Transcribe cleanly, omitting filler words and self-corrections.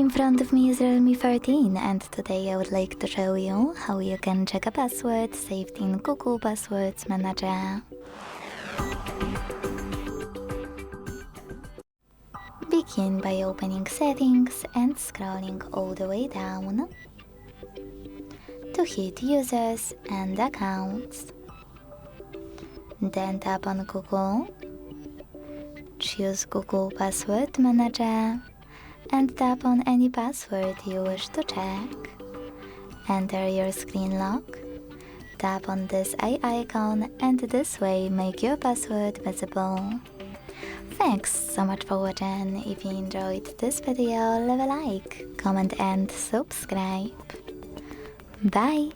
In front of me is REALME 13 and today I would like to show you how you can check a password saved in Google Passwords Manager. Begin by opening Settings and scrolling all the way down to hit Users and Accounts. Then tap on Google, choose Google Password Manager and tap on any password you wish to check. Enter your screen lock, tap on this eye icon and this way make your password visible. Thanks so much for watching. If you enjoyed this video, leave a like, comment and subscribe. Bye!